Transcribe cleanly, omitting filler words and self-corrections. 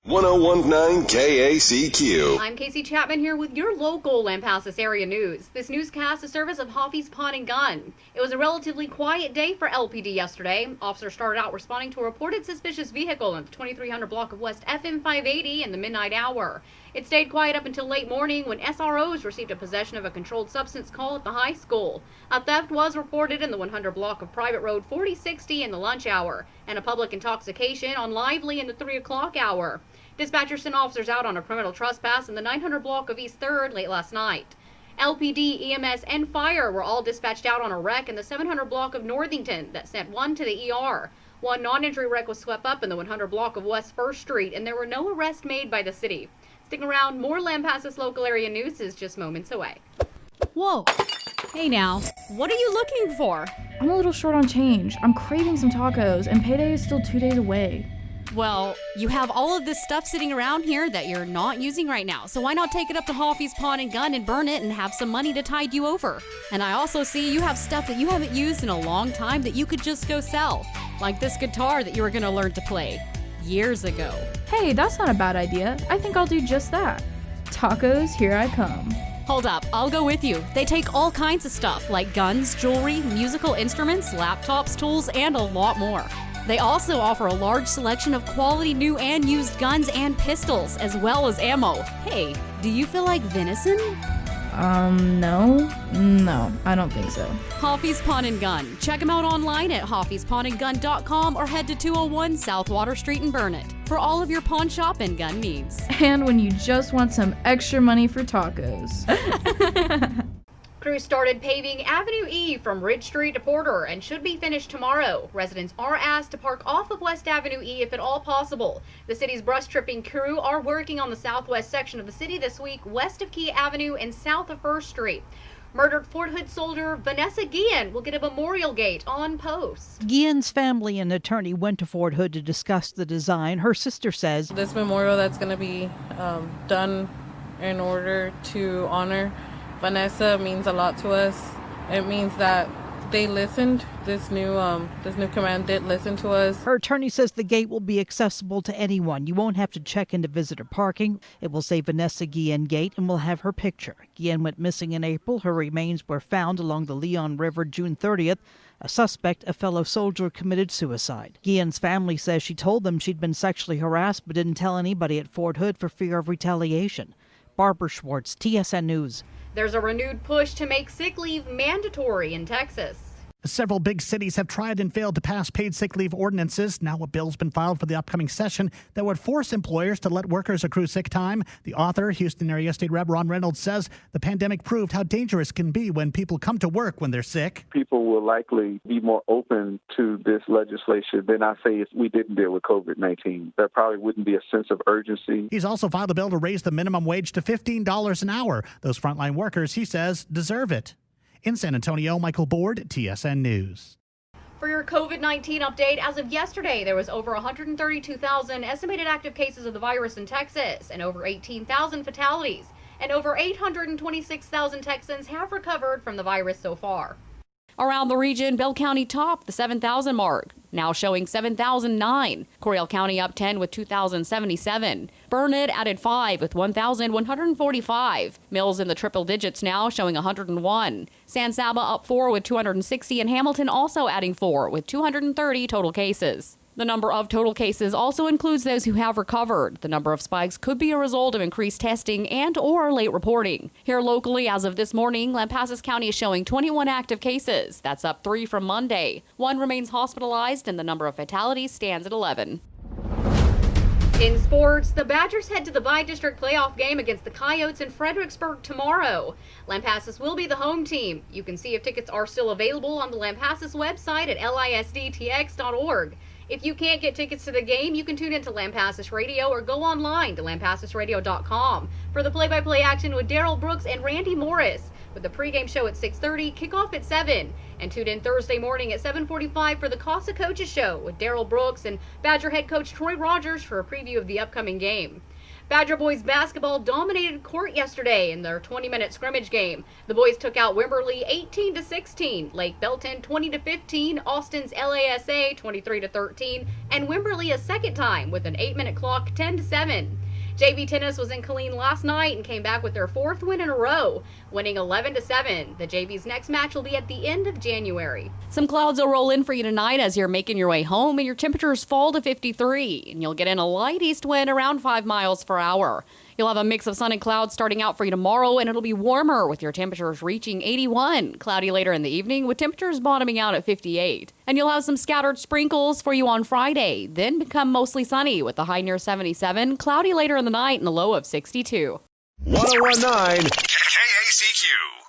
1019 KACQ. I'm Casey Chapman here with your local Lampasas area news. This newscast is a service of Hoffy's Pawn and Gun. It was a relatively quiet day for LPD yesterday. Officers started out responding to a reported suspicious vehicle in the 2300 block of West FM 580 in the midnight hour. It stayed quiet up until late morning when SROs received a possession of a controlled substance call at the high school. A theft was reported in the 100 block of Private Road 4060 in the lunch hour, and a public intoxication on Lively in the 3 o'clock hour. Dispatchers sent officers out on a criminal trespass in the 900 block of East 3rd late last night. LPD, EMS, and fire were all dispatched out on a wreck in the 700 block of Northington that sent one to the ER. One non-injury wreck was swept up in the 100 block of West 1st Street, and there were no arrests made by the city. Sticking around, more Lampasas local area news is just moments away. Whoa. Hey now, what are you looking for? I'm a little short on change. I'm craving some tacos, and payday is still 2 days away. Well, you have all of this stuff sitting around here that you're not using right now, so why not take it up to Hoffy's Pawn and Gun and burn it and have some money to tide you over? And I also see you have stuff that you haven't used in a long time that you could just go sell, like this guitar that you were going to learn to play years ago. Hey, that's not a bad idea. I think I'll do just that. Tacos, here I come. Hold up, I'll go with you. They take all kinds of stuff like guns, jewelry, musical instruments, laptops, tools, and a lot more. They also offer a large selection of quality new and used guns and pistols, as well as ammo. Hey, do you feel like venison? No, I don't think so. Hoffy's Pawn and Gun. Check them out online at hoffyspawnandgun.com or head to 201 South Water Street in Burnett for all of your pawn shop and gun needs. And when you just want some extra money for tacos. Crews started paving Avenue E from Ridge Street to Porter and should be finished tomorrow. Residents are asked to park off of West Avenue E if at all possible. The city's brush tripping crew are working on the southwest section of the city this week, west of Key Avenue and south of 1st Street. Murdered Fort Hood soldier Vanessa Guillen will get a memorial gate on post. Guillen's family and attorney went to Fort Hood to discuss the design. Her sister says this memorial that's going to be done in order to honor Vanessa means a lot to us. It means that they listened. This new command did listen to us. Her attorney says the gate will be accessible to anyone. You won't have to check into visitor parking. It will say Vanessa Guillen Gate and will have her picture. Guillen went missing in April. Her remains were found along the Leon River June 30th. A suspect, a fellow soldier, committed suicide. Guillen's family says she told them she'd been sexually harassed but didn't tell anybody at Fort Hood for fear of retaliation. Barbara Schwartz, TSN News. There's a renewed push to make sick leave mandatory in Texas. Several big cities have tried and failed to pass paid sick leave ordinances. Now a bill's been filed for the upcoming session that would force employers to let workers accrue sick time. The author, Houston Area State Rep Ron Reynolds, says the pandemic proved how dangerous it can be when people come to work when they're sick. People will likely be more open to this legislation than I say if we didn't deal with COVID-19. There probably wouldn't be a sense of urgency. He's also filed a bill to raise the minimum wage to $15 an hour. Those frontline workers, he says, deserve it. In San Antonio, Michael Board, TSN News. For your COVID-19 update, as of yesterday, there was over 132,000 estimated active cases of the virus in Texas and over 18,000 fatalities. And over 826,000 Texans have recovered from the virus so far. Around the region, Bell County topped the 7,000 mark, now showing 7,009. Coryell County up 10 with 2,077. Burnett added 5 with 1,145. Mills in the triple digits now, showing 101. San Saba up 4 with 260, and Hamilton also adding 4 with 230 total cases. The number of total cases also includes those who have recovered. The number of spikes could be a result of increased testing and or late reporting. Here locally, as of this morning, Lampasas County is showing 21 active cases. That's up 3 from Monday. 1 remains hospitalized, and the number of fatalities stands at 11. In sports, the Badgers head to the Bi-District playoff game against the Coyotes in Fredericksburg tomorrow. Lampasas will be the home team. You can see if tickets are still available on the Lampasas website at lisdtx.org. If you can't get tickets to the game, you can tune into Lampasas Radio or go online to lampasasradio.com for the play-by-play action with Daryl Brooks and Randy Morris, with the pregame show at 6:30, kickoff at 7, and tune in Thursday morning at 7:45 for the Casa Coaches Show with Daryl Brooks and Badger head coach Troy Rogers for a preview of the upcoming game. Badger boys basketball dominated court yesterday in their 20-minute scrimmage game. The boys took out Wimberley 18-16, Lake Belton 20-15, Austin's LASA 23-13, and Wimberley a second time with an 8-minute clock 10-7. JV tennis was in Killeen last night and came back with their fourth win in a row, winning 11-7. The JV's next match will be at the end of January. Some clouds will roll in for you tonight as you're making your way home, and your temperatures fall to 53, and you'll get in a light east wind around 5 miles per hour. You'll have a mix of sun and clouds starting out for you tomorrow, and it'll be warmer with your temperatures reaching 81. Cloudy later in the evening with temperatures bottoming out at 58. And you'll have some scattered sprinkles for you on Friday, then become mostly sunny with a high near 77, cloudy later in the night and a low of 62. 1019 KACQ.